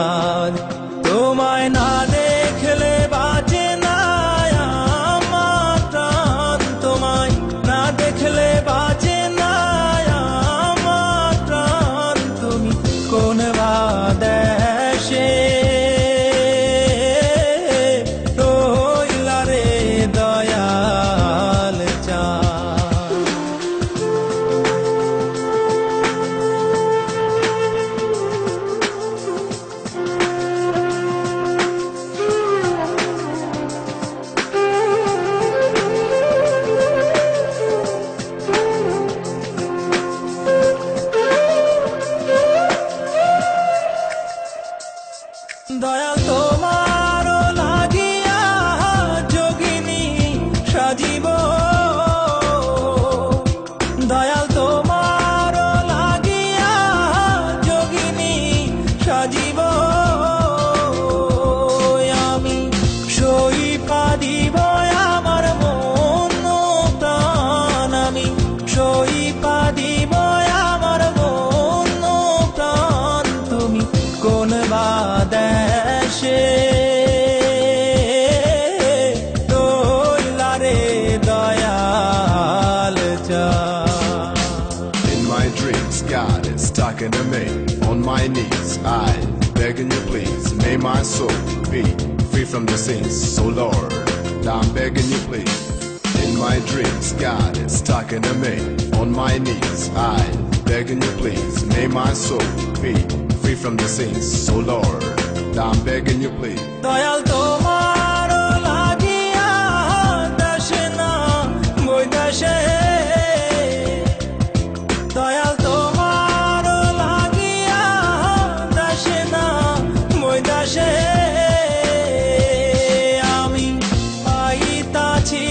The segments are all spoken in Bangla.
চাঁদ তোমায় না দেখলে বাঁচে না আমার প্রাণ তোমায় না দেখলে বাঁচে না আমার প্রাণ তুমি কোন বা দেশে রইলা রে দয়াল চাঁদ দয়াল তোমার লাগিয়া যোগিনী সাজিব দয়াল তোমার লাগিয়া যোগিনী সাজিব আমি সই পাদিব আমার মন প্রাণ আমি সই পাদিব আমার মন প্রাণ তুমি কোন বা দেশে রইলা রে দয়াল চাঁদ In my dreams, God is talking to me. On my knees, I begging you please. May my soul be free from the sins. So Lord, I'm begging you please. In my dreams, God is talking to me. On my knees, I begging you please. May my soul be free from the sins. So Lord, I'm begging you please. Dayal তোমার লাগিয়া দেশে না বৈদেশে দয়াল তোমার লাগিয়া দেশে না বৈদেশে আমি পাইতাছি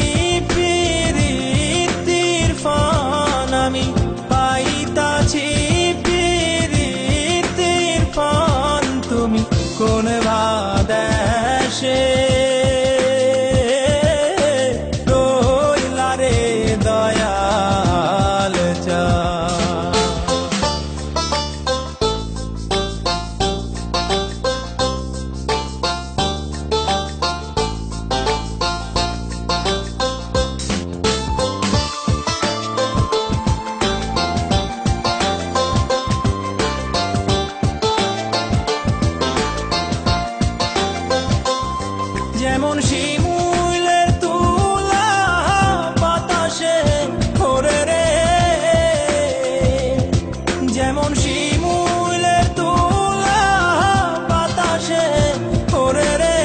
প্রীতির ফান আমি পাইতাছি প্রীতির ফান তুমি কোন বা দেশে রইলা রে দয়াল চাঁদ যেমন শিমুলের তুলা বাতাসে ওরে রে যেমন শিমুলের তুলা বাতাসে ওরে রে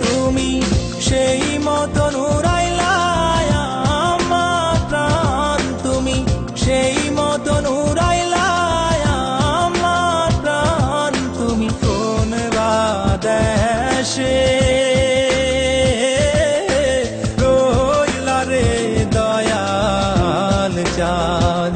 তুমি সেই মতন উড়াইলা আমার প্রাণ তুমি সেই মতন উড়াইলা আমার প্রাণ তুমি কোন বা দেশে রইলা রে দয়াল চাঁদ